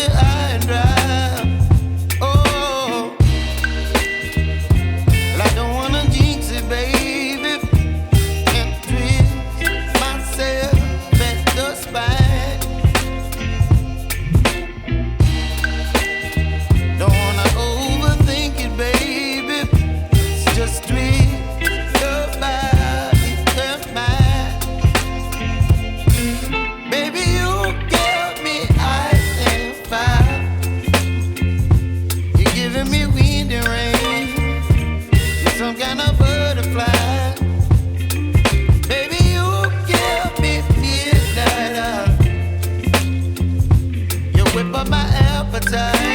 high and dry. Oh, well, I don't wanna jinx it, baby, and twist myself at the spine. Don't wanna overthink it, baby. It's just twist your body and mine. Baby, you give me ice and fire. You're giving me wind and rain. You're some kind of butterfly. Baby, you give me midnight. You whip up my appetite.